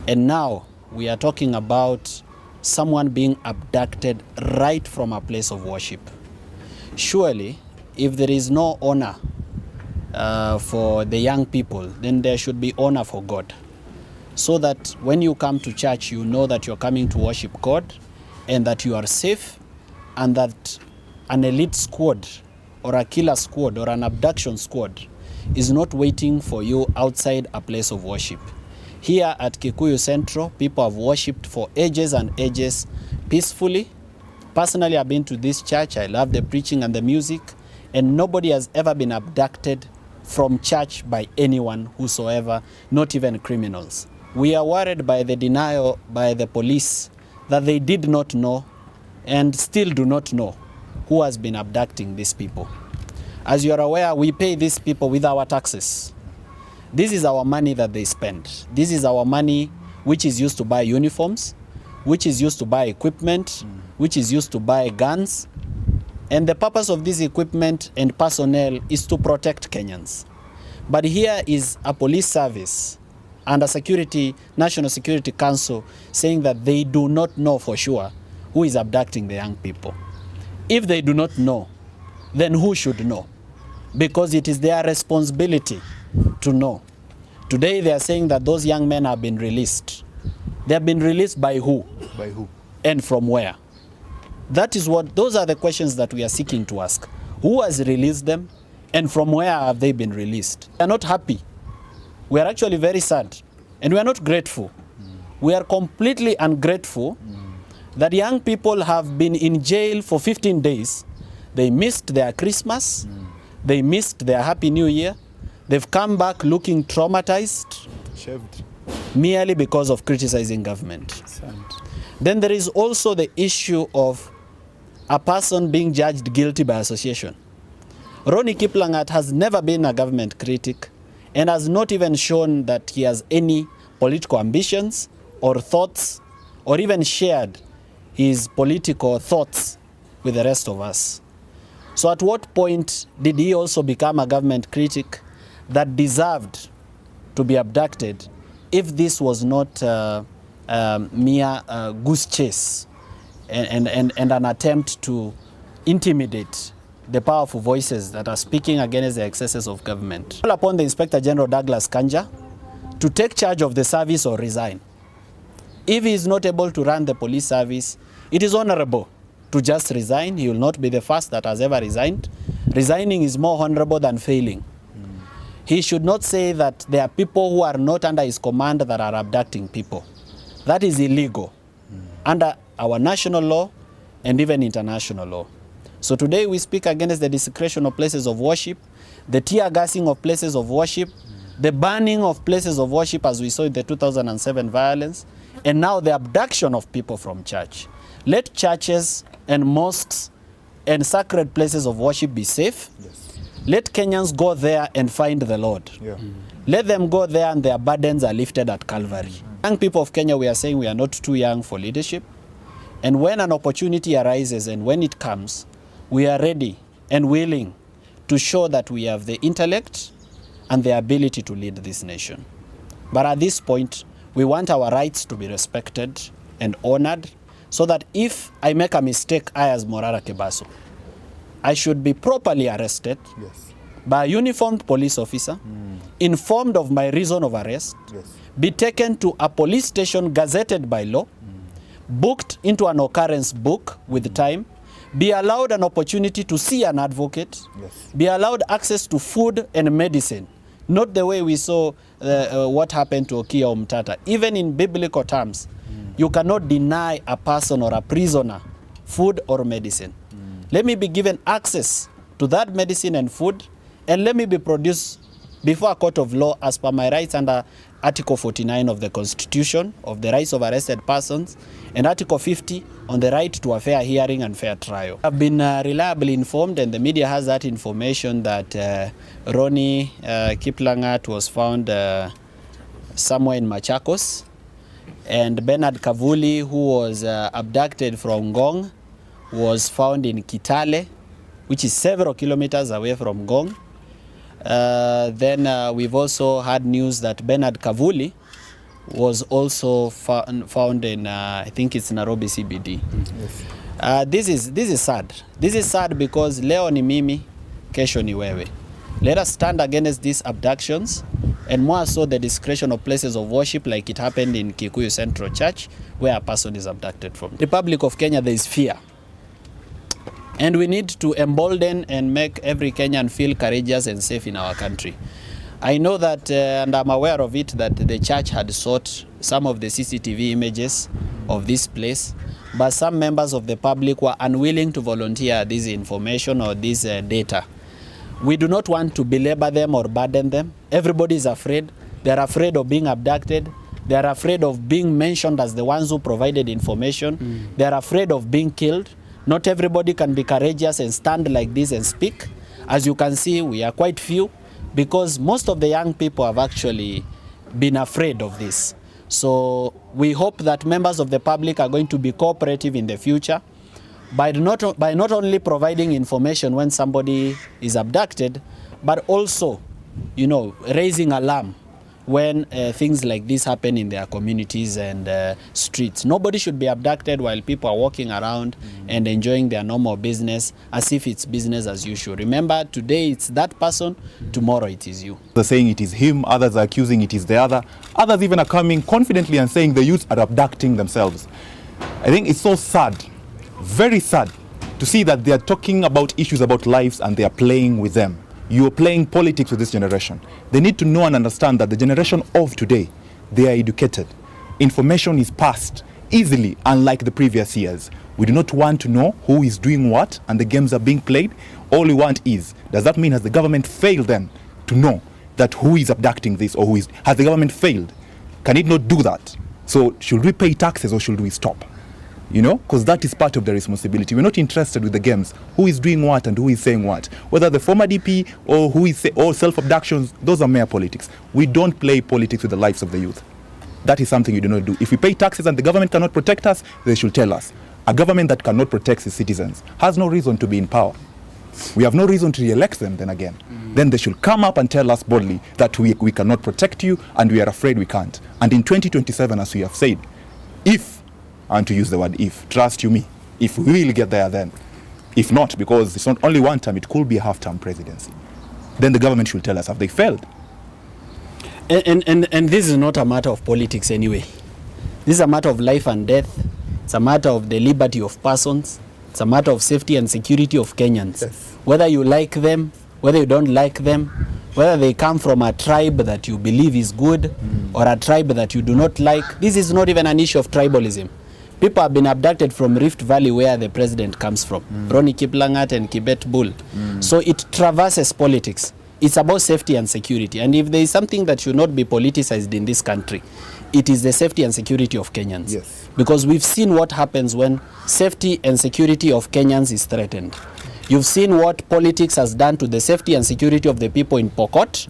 And now we are talking about someone being abducted right from a place of worship. Surely, if there is no honor for the young people, then there should be honor for God. So that when you come to church, you know that you're coming to worship God and that you are safe, and that an elite squad or a killer squad or an abduction squad is not waiting for you outside a place of worship. Here at Kikuyu Central, people have worshipped for ages and ages peacefully. Personally, I've been to this church. I love the preaching and the music, and nobody has ever been abducted from church by anyone whosoever, not even criminals. We are worried by the denial by the police that they did not know and still do not know who has been abducting these people. As you are aware, we pay these people with our taxes. This is our money that they spend. This is our money which is used to buy uniforms, which is used to buy equipment, which is used to buy guns. And the purpose of this equipment and personnel is to protect Kenyans. But here is a police service and a National Security Council saying that they do not know for sure who is abducting the young people. If they do not know, then who should know? Because it is their responsibility to know. Today they are saying that those young men have been released. They have been released by who? By who? And from where? Those are the questions that we are seeking to ask. Who has released them, and from where have they been released? We are not happy. We are actually very sad, and we are not grateful. We are completely ungrateful that young people have been in jail for 15 days. They missed their Christmas. They missed their Happy New Year. They've come back looking traumatized. Shaved. Merely because of criticizing government. Sad. Then there is also the issue of a person being judged guilty by association. Ronnie Kiplangat has never been a government critic and has not even shown that he has any political ambitions or thoughts, or even shared his political thoughts with the rest of us. So at what point did he also become a government critic that deserved to be abducted if this was not mere goose chase and an attempt to intimidate the powerful voices that are speaking against the excesses of government? Call upon the Inspector General Douglas Kanja to take charge of the service or resign. If he is not able to run the police service, it is honorable to just resign. He will not be the first that has ever resigned. Resigning is more honorable than failing. He should not say that there are people who are not under his command that are abducting people. That is illegal under our national law and even international law. So today we speak against the desecration of places of worship, the tear gassing of places of worship, the burning of places of worship as we saw in the 2007 violence, and now the abduction of people from church. Let churches and mosques and sacred places of worship be safe. Yes. Let Kenyans go there and find the Lord. Yeah. Let them go there and their burdens are lifted at Calvary. Young people of Kenya, we are saying we are not too young for leadership. And when an opportunity arises and when it comes, we are ready and willing to show that we have the intellect and the ability to lead this nation. But at this point, we want our rights to be respected and honored, so that if I make a mistake, I as Morara Kebaso, I should be properly arrested by a uniformed police officer, informed of my reason of arrest, be taken to a police station gazetted by law, booked into an occurrence book with time, be allowed an opportunity to see an advocate, be allowed access to food and medicine, not the way we saw what happened to Okia Omtata. Even in biblical terms, you cannot deny a person or a prisoner food or medicine. Let me be given access to that medicine and food, and let me be produced before a court of law as per my rights under Article 49 of the Constitution of the rights of arrested persons, and Article 50 on the right to a fair hearing and fair trial. I've been reliably informed, and the media has that information, that Ronnie Kiplangat was found somewhere in Machakos, and Bernard Kavuli, who was abducted from Ngong, was found in Kitale, which is several kilometers away from Ngong. Then we've also had news that Bernard Kavuli was also found in, I think it's Nairobi CBD. Yes. This is sad. This is sad because leo ni mimi, kesho ni wewe. Let us stand against these abductions, and more so the discretion of places of worship, like it happened in Kikuyu Central Church, where a person is abducted from. Republic of Kenya, there is fear. And we need to embolden and make every Kenyan feel courageous and safe in our country. I know that, and I'm aware of it, that the church had sought some of the CCTV images of this place, but some members of the public were unwilling to volunteer this information or this data. We do not want to belabor them or burden them. Everybody is afraid. They're afraid of being abducted. They're afraid of being mentioned as the ones who provided information. They're afraid of being killed. Not everybody can be courageous and stand like this and speak. As you can see, we are quite few because most of the young people have actually been afraid of this. So we hope that members of the public are going to be cooperative in the future by not only providing information when somebody is abducted, but also, you know, raising alarm when things like this happen in their communities and streets. Nobody should be abducted while people are walking around and enjoying their normal business as if it's business as usual. Remember, today it's that person, tomorrow it is you. They're saying it is him, others are accusing it is the other. Others even are coming confidently and saying the youths are abducting themselves. I think it's so sad, very sad, to see that they are talking about issues about lives and they are playing with them. You are playing politics with this generation. They need to know and understand that the generation of today, they are educated. Information is passed easily, unlike the previous years. We do not want to know who is doing what and the games are being played. All we want is, does that mean has the government failed then to know that who is abducting this or has the government failed? Can it not do that? So should we pay taxes or should we stop? You know, because that is part of the responsibility. We're not interested with the games. Who is doing what and who is saying what? Whether the former DP or or self-abductions, those are mere politics. We don't play politics with the lives of the youth. That is something you do not do. If we pay taxes and the government cannot protect us, they should tell us. A government that cannot protect its citizens has no reason to be in power. We have no reason to re-elect them then again. Then they should come up and tell us boldly that we cannot protect you and we are afraid we can't. And in 2027, as we have said, if, and to use the word if, trust you me, if we will get there then, if not, because it's not only one term, it could be a half-term presidency, then the government should tell us, have they failed? And this is not a matter of politics anyway. This is a matter of life and death. It's a matter of the liberty of persons. It's a matter of safety and security of Kenyans. Yes. Whether you like them, whether you don't like them, whether they come from a tribe that you believe is good or a tribe that you do not like, this is not even an issue of tribalism. People have been abducted from Rift Valley, where the president comes from, Ronnie Kiplangat and Kibet Bull. So it traverses politics. It's about safety and security. And if there is something that should not be politicized in this country, it is the safety and security of Kenyans. Yes. Because we've seen what happens when safety and security of Kenyans is threatened. You've seen what politics has done to the safety and security of the people in Pokot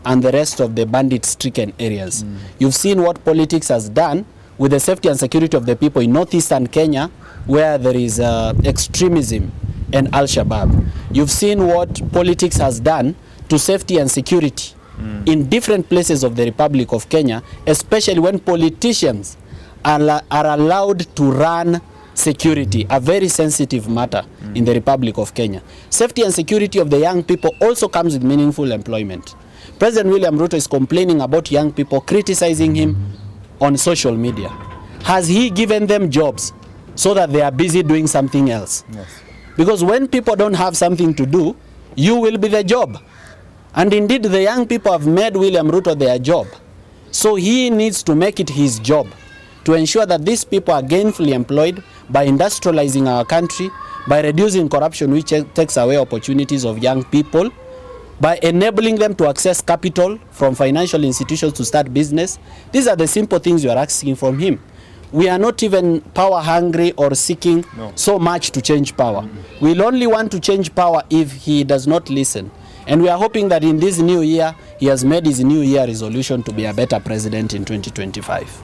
and the rest of the bandit-stricken areas. You've seen what politics has done with the safety and security of the people in northeastern Kenya, where there is extremism and Al-Shabaab. You've seen what politics has done to safety and security in different places of the Republic of Kenya, especially when politicians are allowed to run security, a very sensitive matter in the Republic of Kenya. Safety and security of the young people also comes with meaningful employment. President William Ruto is complaining about young people, criticizing him on social media. Has he given them jobs so that they are busy doing something else? Yes. Because when people don't have something to do, you will be the job. And indeed, the young people have made William Ruto their job. So he needs to make it his job to ensure that these people are gainfully employed by industrializing our country, by reducing corruption, which takes away opportunities of young people, by enabling them to access capital from financial institutions to start business. These are the simple things you are asking from him. We are not even power hungry or seeking so much to change power. We'll only want to change power if he does not listen. And we are hoping that in this new year, he has made his new year resolution to be a better president in 2025.